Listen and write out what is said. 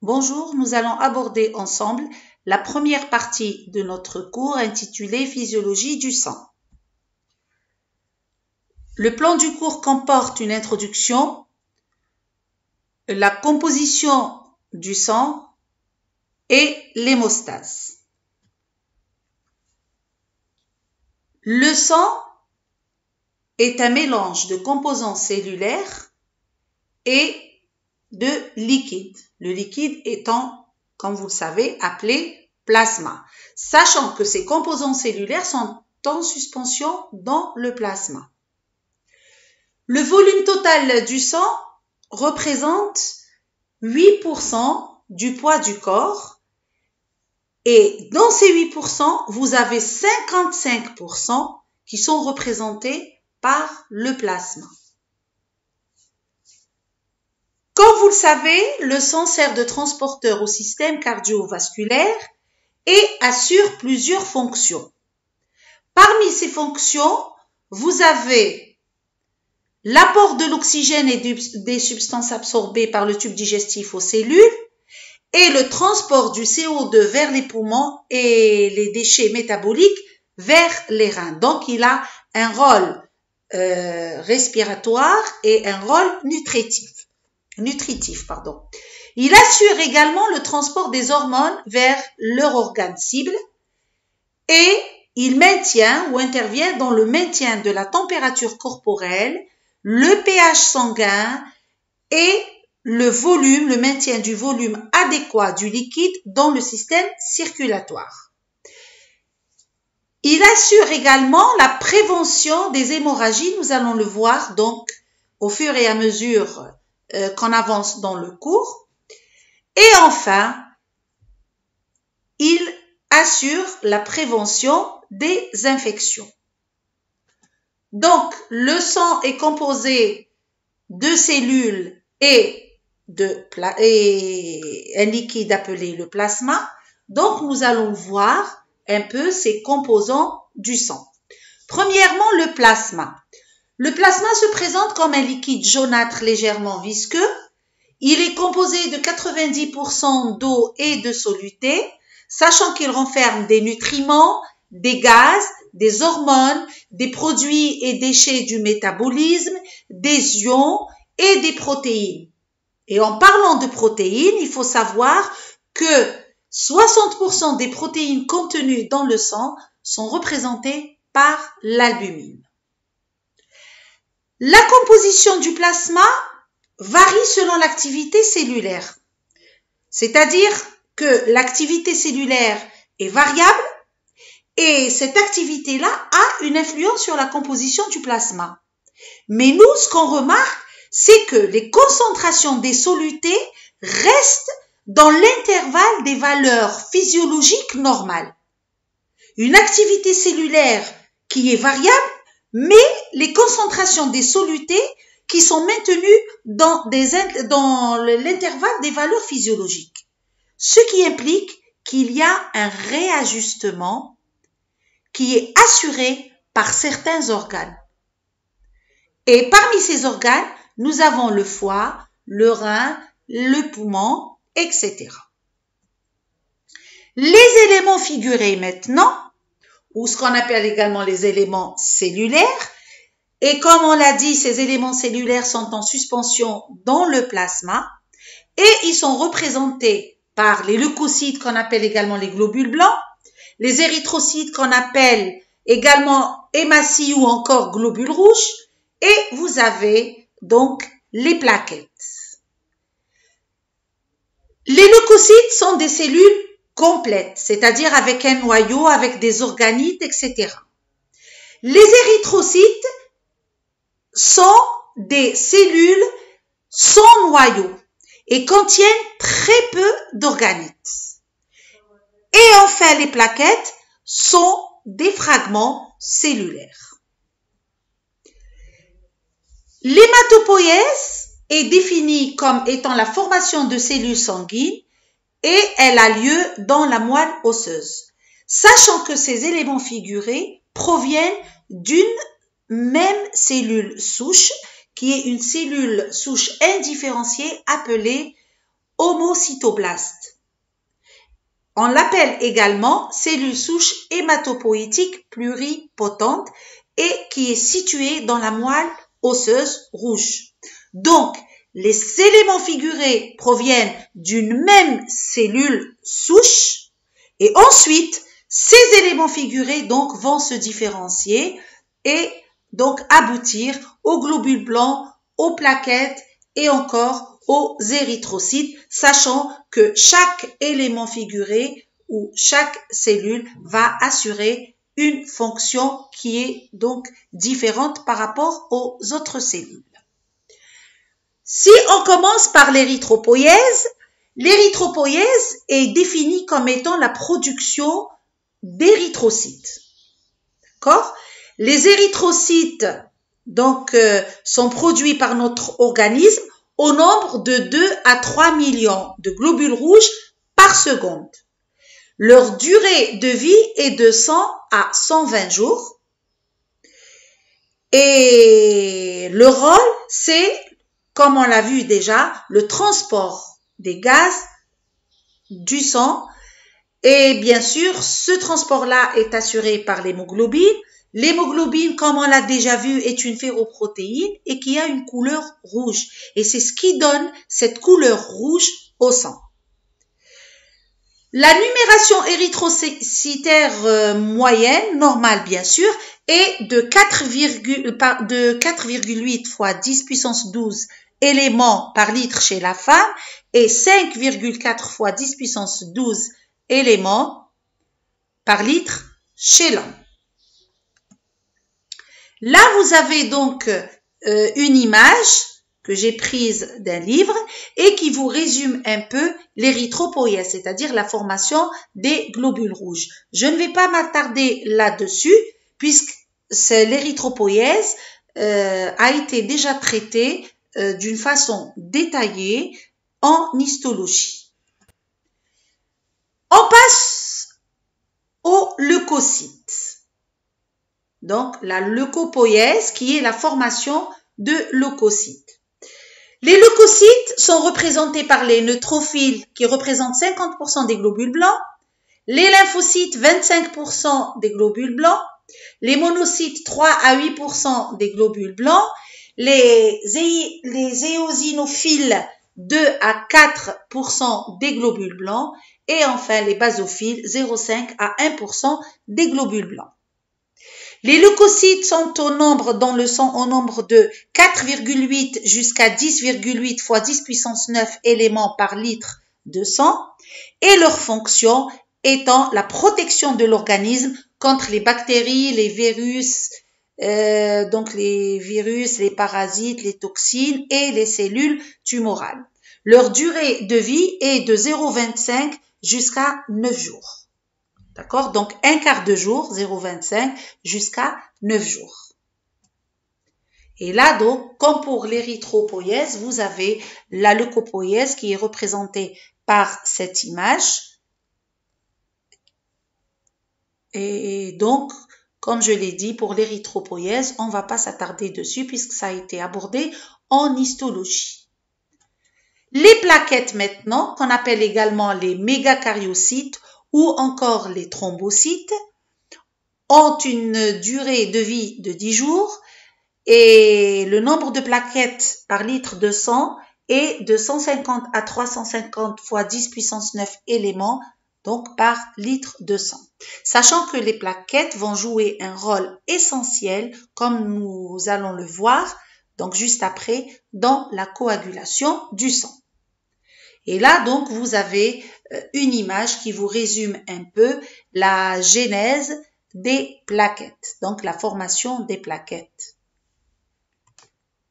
Bonjour, nous allons aborder ensemble la première partie de notre cours intitulé Physiologie du sang. Le plan du cours comporte une introduction, la composition du sang et l'hémostase. Le sang est un mélange de composants cellulaires et de liquide. Le liquide étant, comme vous le savez, appelé plasma, sachant que ces composants cellulaires sont en suspension dans le plasma. Le volume total du sang représente 8% du poids du corps et dans ces 8%, vous avez 55% qui sont représentés par le plasma. Comme vous le savez, le sang sert de transporteur au système cardiovasculaire et assure plusieurs fonctions. Parmi ces fonctions, vous avez l'apport de l'oxygène et des substances absorbées par le tube digestif aux cellules et le transport du CO2 vers les poumons et les déchets métaboliques vers les reins. Donc, il a un rôle respiratoire et un rôle nutritif. Il assure également le transport des hormones vers leur organe cible et il maintient ou intervient dans le maintien de la température corporelle, le pH sanguin et le maintien du volume adéquat du liquide dans le système circulatoire. Il assure également la prévention des hémorragies, nous allons le voir donc au fur et à mesure qu'on avance dans le cours. Et enfin, il assure la prévention des infections. Donc, le sang est composé de cellules et un liquide appelé le plasma. Donc, nous allons voir un peu ces composants du sang. Premièrement, le plasma. Le plasma se présente comme un liquide jaunâtre légèrement visqueux. Il est composé de 90% d'eau et de soluté, sachant qu'il renferme des nutriments, des gaz, des hormones, des produits et déchets du métabolisme, des ions et des protéines. Et en parlant de protéines, il faut savoir que 60% des protéines contenues dans le sang sont représentées par l'albumine. La composition du plasma varie selon l'activité cellulaire. C'est-à-dire que l'activité cellulaire est variable et cette activité-là a une influence sur la composition du plasma. Mais nous, ce qu'on remarque, c'est que les concentrations des solutés restent dans l'intervalle des valeurs physiologiques normales. Une activité cellulaire qui est variable, mais les concentrations des solutés qui sont maintenues dans l'intervalle des valeurs physiologiques. Ce qui implique qu'il y a un réajustement qui est assuré par certains organes. Et parmi ces organes, nous avons le foie, le rein, le poumon, etc. Les éléments figurés maintenant, ou ce qu'on appelle également les éléments cellulaires, et comme on l'a dit, ces éléments cellulaires sont en suspension dans le plasma et ils sont représentés par les leucocytes qu'on appelle également les globules blancs, les érythrocytes qu'on appelle également hématies ou encore globules rouges et vous avez donc les plaquettes. Les leucocytes sont des cellules complètes, c'est-à-dire avec un noyau, avec des organites, etc. Les érythrocytes sont des cellules sans noyau et contiennent très peu d'organites. Et enfin, les plaquettes sont des fragments cellulaires. L'hématopoïèse est définie comme étant la formation de cellules sanguines et elle a lieu dans la moelle osseuse, sachant que ces éléments figurés proviennent d'une même cellule souche, qui est une cellule souche indifférenciée appelée Homo oocytoblaste. On l'appelle également cellule souche hématopoïétique pluripotente et qui est située dans la moelle osseuse rouge. Donc, les éléments figurés proviennent d'une même cellule souche et ensuite, ces éléments figurés donc vont se différencier et donc aboutir aux globules blancs, aux plaquettes et encore aux érythrocytes, sachant que chaque élément figuré ou chaque cellule va assurer une fonction qui est donc différente par rapport aux autres cellules. Si on commence par l'érythropoïèse, l'érythropoïèse est définie comme étant la production d'érythrocytes. D'accord ? Les érythrocytes donc sont produits par notre organisme au nombre de 2 à 3 millions de globules rouges par seconde. Leur durée de vie est de 100 à 120 jours. Et le rôle, c'est, comme on l'a vu déjà, le transport des gaz du sang. Et bien sûr, ce transport-là est assuré par l'hémoglobine. L'hémoglobine, comme on l'a déjà vu, est une ferroprotéine et qui a une couleur rouge. Et c'est ce qui donne cette couleur rouge au sang. La numération érythrocytaire moyenne, normale bien sûr, est de 4,8 fois 10 puissance 12 éléments par litre chez la femme et 5,4 fois 10 puissance 12 éléments par litre chez l'homme. Là, vous avez donc une image que j'ai prise d'un livre et qui vous résume un peu l'érythropoïèse, c'est-à-dire la formation des globules rouges. Je ne vais pas m'attarder là-dessus puisque l'érythropoïèse a été déjà traitée d'une façon détaillée en histologie. On passe aux leucocytes. Donc, la leucopoïèse qui est la formation de leucocytes. Les leucocytes sont représentés par les neutrophiles qui représentent 50% des globules blancs, les lymphocytes 25% des globules blancs, les monocytes 3 à 8% des globules blancs, les éosinophiles 2 à 4% des globules blancs et enfin les basophiles 0,5 à 1% des globules blancs. Les leucocytes sont dans le sang au nombre de 4,8 jusqu'à 10,8 fois 10 puissance 9 éléments par litre de sang et leur fonction étant la protection de l'organisme contre les bactéries, les virus, les parasites, les toxines et les cellules tumorales. Leur durée de vie est de 0,25 jusqu'à 9 jours. D'accord? Donc, un quart de jour, 0,25 jusqu'à 9 jours. Et là, donc, comme pour l'érythropoïèse, vous avez la leucopoïèse qui est représentée par cette image. Et donc, comme je l'ai dit, pour l'érythropoïèse, on ne va pas s'attarder dessus puisque ça a été abordé en histologie. Les plaquettes maintenant, qu'on appelle également les mégacaryocytes, ou encore les thrombocytes, ont une durée de vie de 10 jours et le nombre de plaquettes par litre de sang est de 150 à 350 fois 10 puissance 9 éléments, donc par litre de sang. Sachant que les plaquettes vont jouer un rôle essentiel, comme nous allons le voir, donc juste après, dans la coagulation du sang. Et là, donc, vous avez une image qui vous résume un peu la genèse des plaquettes, donc la formation des plaquettes.